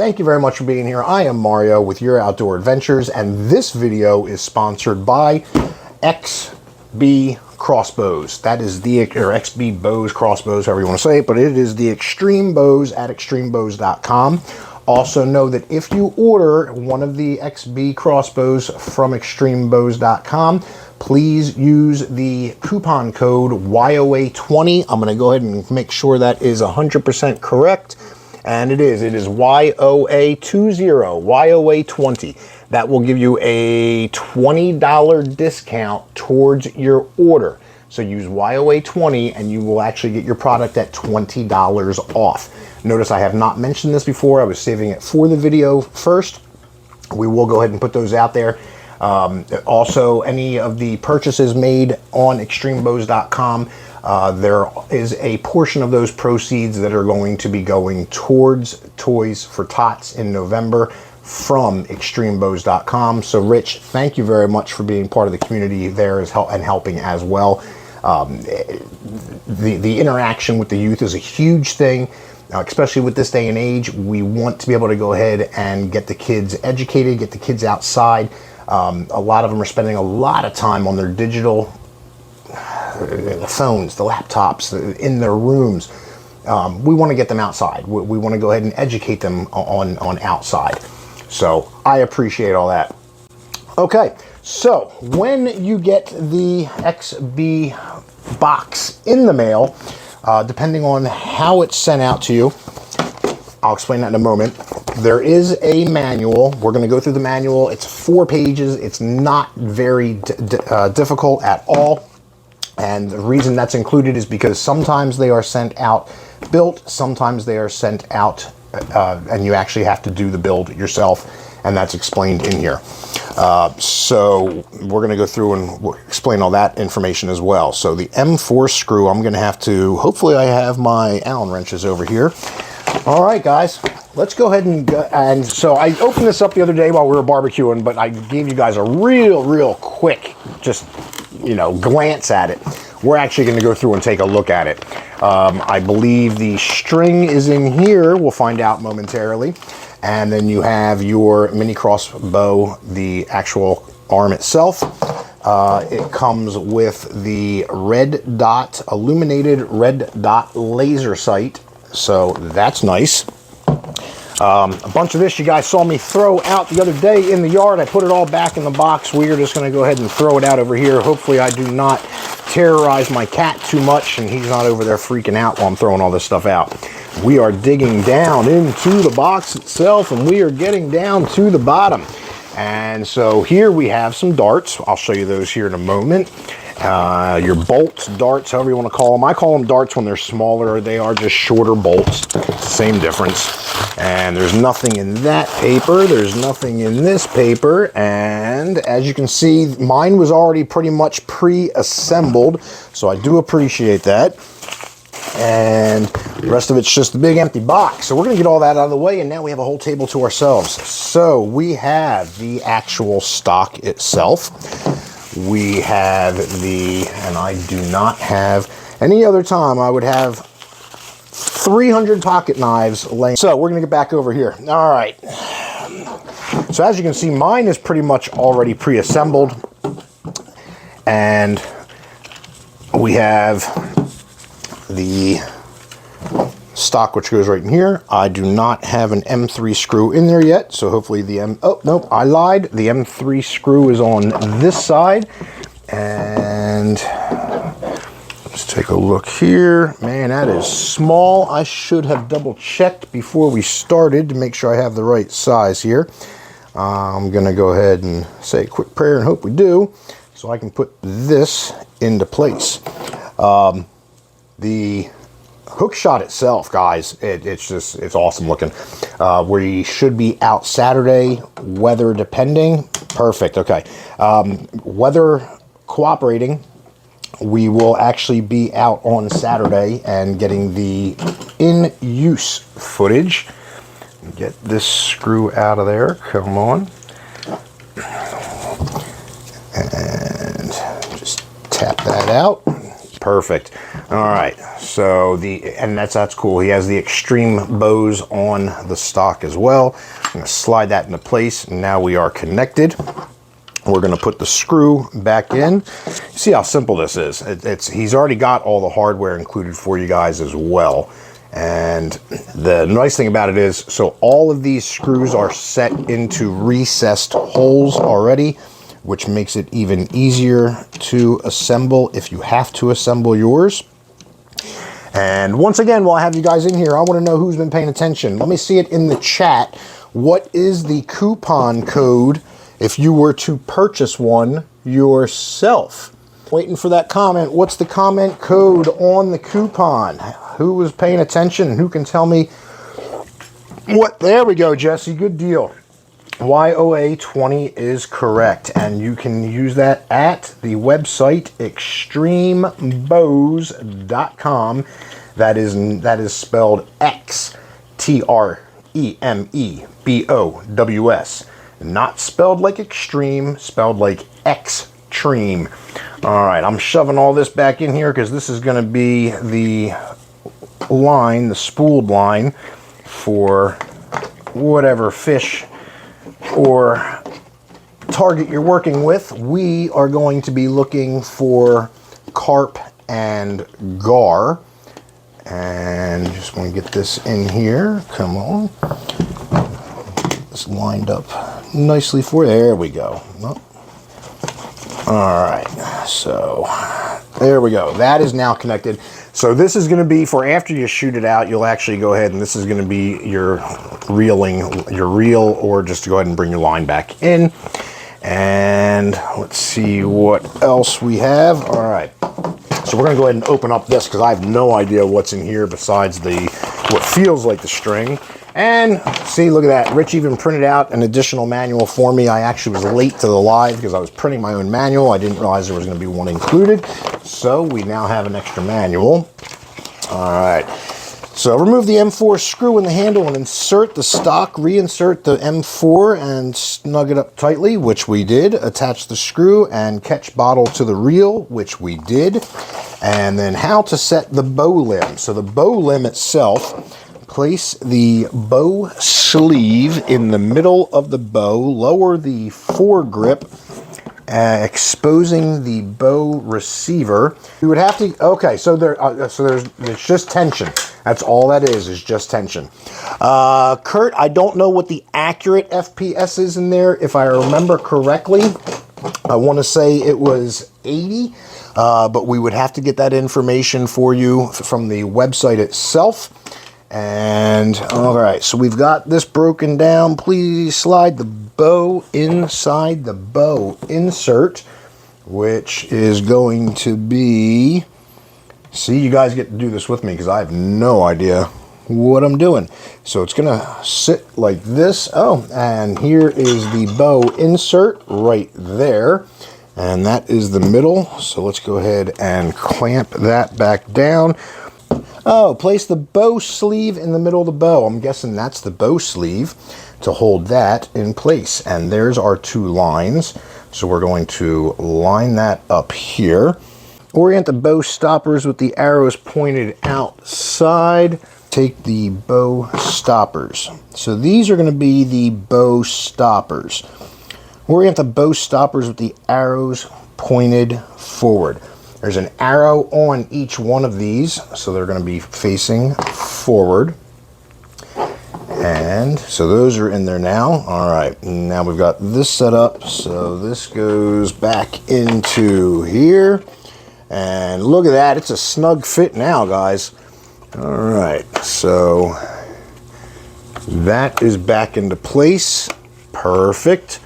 thank you very much for being here. I am Mario with Your Outdoor Adventures, and this video is sponsored by XB Crossbows. That is the, or XB Bows, Crossbows, however you want to say it, but it is the Extreme Bows at extremebows.com. Also know that if you order one of the XB Crossbows from extremebows.com, please use the coupon code YOA20. I'm going to go ahead and make sure that is 100% correct. And it is YOA20, YOA20. That will give you a $20 discount towards your order. So use YOA20 and you will actually get your product at $20 off. Notice I have not mentioned this before. I was saving it for the video first. We will go ahead and put those out there. Also, any of the purchases made on extremebows.com, there is a portion of those proceeds that are going to be going towards Toys for Tots in November from extremebows.com. So Rich, thank you very much for being part of the community there and helping as well. The interaction with the youth is a huge thing. Especially with this day and age, we want to be able to go ahead and get the kids educated, get the kids outside. A lot of them are spending a lot of time on their digital phones, the laptops, in their rooms. We want to get them outside. We want to go ahead and educate them on outside. So I appreciate all that. Okay, so when you get the XB box in the mail, depending on how it's sent out to you, I'll explain that in a moment. There is a manual. We're going to go through the manual. It's 4 pages. It's not very difficult at all. And the reason that's included is because sometimes they are sent out built, sometimes they are sent out and you actually have to do the build yourself, and that's explained in here. So we're going to go through and explain all that information as well. So the M4 screw, I'm going to have to, hopefully I have my Allen wrenches over here. All right, guys, let's go ahead and so I opened this up the other day while we were barbecuing, but I gave you guys a real quick, just, you know, glance at it. We're actually going to go through and take a look at it. I believe the string is in here. We'll find out momentarily. And then you have your mini crossbow, the actual arm itself. It comes with the red dot, illuminated red dot laser sight. So that's nice. A bunch of this you guys saw me throw out the other day in the yard. I put it all back in the box. We are just going to go ahead and throw it out over here. Hopefully I do not terrorize my cat too much and he's not over there freaking out while I'm throwing all this stuff out. We are digging down into the box itself and we are getting down to the bottom. And so here we have some darts. I'll show you those here in a moment. Your bolts, darts, however you want to call them. I call them darts when they're smaller. They are just shorter bolts. Same difference. And there's nothing in that paper. There's nothing in this paper. And as you can see, mine was already pretty much pre-assembled. So I do appreciate that. And the rest of it's just a big empty box. So we're going to get all that out of the way, and now we have a whole table to ourselves. So we have the actual stock itself. We have the, and I do not have, any other time I would have 300 pocket knives laying. So we're going to get back over here. All right. So as you can see, mine is pretty much already pre-assembled. And we have the stock, which goes right in here. I do not have an M3 screw in there yet, so hopefully the oh nope, I lied. The M3 screw is on this side. And let's take a look here. Man, that is small. I should have double checked before we started to make sure I have the right size here. I'm gonna go ahead and say a quick prayer and hope we do, so I can put this into place. The HOOKSHOT itself, guys, it's awesome looking. We should be out Saturday, weather depending. Perfect, okay. Weather cooperating, we will actually be out on Saturday and getting the in-use footage. Get this screw out of there, come on. And just tap that out. Perfect. All right, So and that's cool. He has the extreme bows on the stock as well. I'm going to slide that into place, and now we are connected. We're going to put the screw back in. See how simple this is. He's already got all the hardware included for you guys as well. And the nice thing about it is, so all of these screws are set into recessed holes already, which makes it even easier to assemble if you have to assemble yours. And once again, while I have you guys in here, I want to know who's been paying attention. Let me see it in the chat. What is the coupon code if you were to purchase one yourself? Waiting for that comment. What's the comment code on the coupon? Who was paying attention? Who can tell me what? There we go, Jesse. Good deal. YOA20 is correct, and you can use that at the website extremebows.com. That is spelled XTREMEBOWS, not spelled like extreme, spelled like extreme. All right, I'm shoving all this back in here because this is going to be the line, the spooled line for whatever fish or target you're working with. We are going to be looking for carp and gar, and just want to get this in here. Come on, this lined up nicely for you. There we go. Oh. All right, so there we go. That is now connected. So this is going to be for after you shoot it out, you'll actually go ahead and this is going to be your reel, or just to go ahead and bring your line back in. And let's see what else we have. All right. So we're going to go ahead and open up this because I have no idea what's in here besides what feels like the string. And see, look at that. Rich even printed out an additional manual for me. I actually was late to the live because I was printing my own manual. I didn't realize there was going to be one included. So we now have an extra manual. All right. So remove the M4 screw in the handle and insert the stock. Reinsert the M4 and snug it up tightly, which we did. Attach the screw and catch bottle to the reel, which we did. And then how to set the bow limb. So the bow limb itself, place the bow sleeve in the middle of the bow, lower the foregrip, exposing the bow receiver. You would have to, okay, so it's just tension. That's all that is just tension. Kurt, I don't know what the accurate FPS is in there. If I remember correctly, I want to say it was 80, but we would have to get that information for you from the website itself. And all right, so we've got this broken down. Please slide the bow inside the bow insert, which is going to be, see, you guys get to do this with me because I have no idea what I'm doing. So it's gonna sit like this. Oh, and here is the bow insert right there, and that is the middle. So let's go ahead and clamp that back down. Oh, place the bow sleeve in the middle of the bow. I'm guessing that's the bow sleeve to hold that in place. And there's our two lines. So we're going to line that up here. Orient the bow stoppers with the arrows pointed outside. Take the bow stoppers. So these are going to be the bow stoppers. Orient the bow stoppers with the arrows pointed forward. There's an arrow on each one of these, so they're going to be facing forward. And so those are in there now. All right, now we've got this set up. So this goes back into here. And look at that, it's a snug fit now, guys. All right, so that is back into place. Perfect.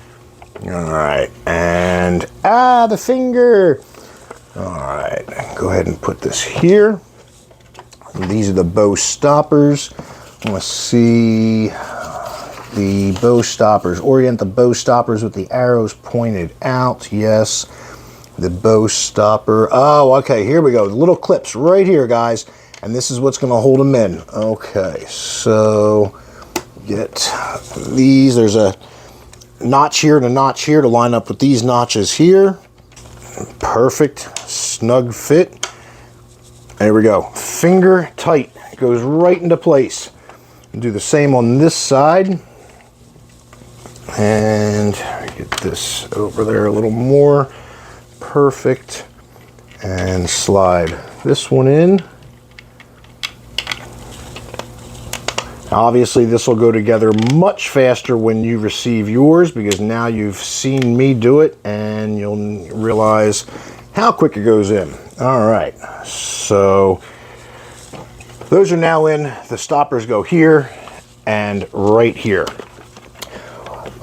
All right, and the finger. All right, go ahead and put this here. These are the bow stoppers. Let's see the bow stoppers. Orient the bow stoppers with the arrows pointed out. Yes, the bow stopper. Oh, okay, here we go. The little clips right here, guys. And this is what's going to hold them in. Okay, so get these. There's a notch here and a notch here to line up with these notches here. Perfect, snug fit. There we go. Finger tight. It goes right into place. Do the same on this side. And get this over there a little more. Perfect. And slide this one in. Obviously this will go together much faster when you receive yours, because now you've seen me do it and you'll realize how quick it goes in. All right, so those are now in. The stoppers go here and right here.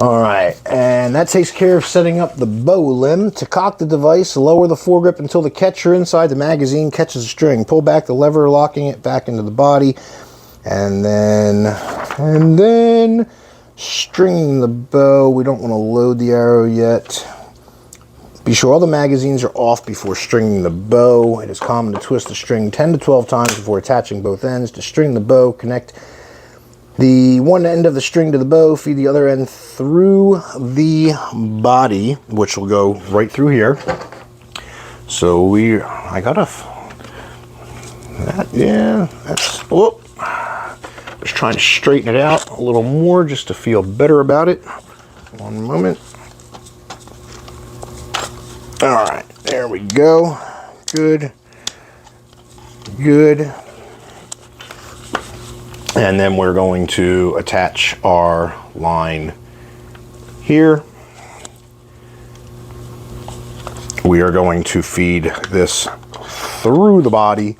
All right, and that takes care of setting up the bow limb. To cock the device, lower the foregrip until the catcher inside the magazine catches the string. Pull back the lever, locking it back into the body, and then stringing the bow. We don't want to load the arrow yet. Be sure all the magazines are off before stringing the bow. It is common to twist the string 10 to 12 times before attaching both ends. To string the bow, connect the one end of the string to the bow, feed the other end through the body, which will go right through here. So whoop. Just trying to straighten it out a little more just to feel better about it. One moment. All right, there we go. Good. And then we're going to attach our line here. We are going to feed this through the body.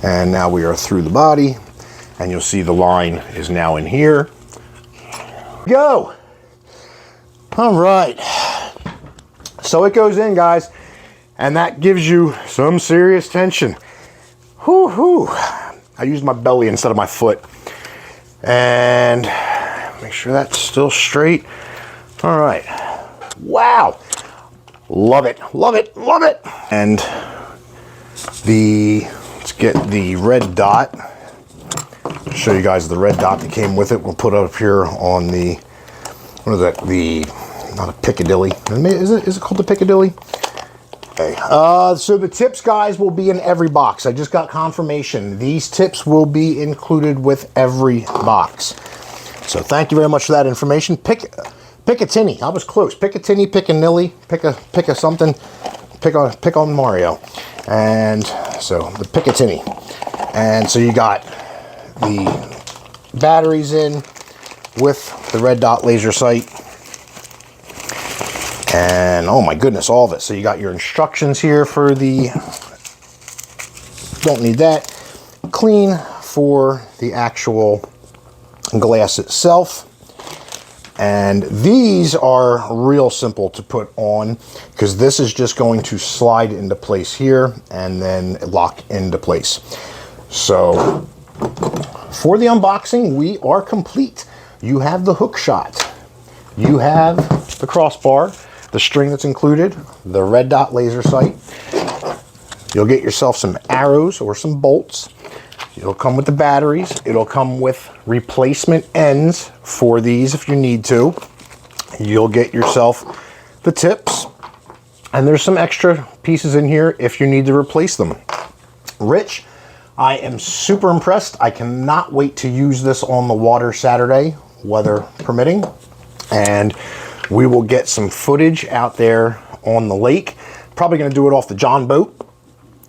And now we are through the body, and you'll see the line is now in here. Go. All right. So it goes in, guys. And that gives you some serious tension. Whoo-hoo. I used my belly instead of my foot. And make sure that's still straight. All right. Wow. Love it, love it, love it. And let's get the red dot. I'll show you guys the red dot that came with it. We'll put it up here on the, what is that? Not a Piccadilly. Is it called the Piccadilly? Okay. So the tips, guys, will be in every box. I just got confirmation. These tips will be included with every box. So thank you very much for that information. Picatinny. I was close. Picatinny, Piccanilly, pick a something. Pick on Mario. And so the Picatinny. And so you got the batteries in with the red dot laser sight. And oh my goodness, all of it. So you got your instructions here for the, don't need that. Clean for the actual glass itself. And these are real simple to put on, because this is just going to slide into place here and then lock into place. So for the unboxing, we are complete. You have the hook shot. You have the crossbar, the string that's included, the red dot laser sight. You'll get yourself some arrows or some bolts. It'll come with the batteries. It'll come with replacement ends for these if you need to. You'll get yourself the tips, and there's some extra pieces in here if you need to replace them. Rich, I am super impressed. I cannot wait to use this on the water Saturday, weather permitting, and we will get some footage out there on the lake. Probably going to do it off the John boat.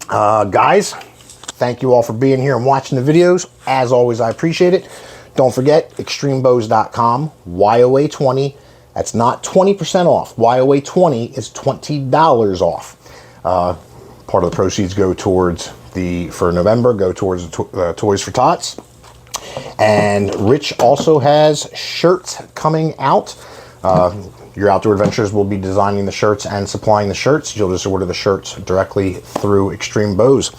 Guys, thank you all for being here and watching the videos. As always, I appreciate it. Don't forget, extremebows.com, YOA20. That's not 20% off. YOA20 is $20 off. Part of the proceeds go towards for November, go towards the Toys for Tots. And Rich also has shirts coming out. Your Outdoor Adventures will be designing the shirts and supplying the shirts. You'll just order the shirts directly through Extreme Bows.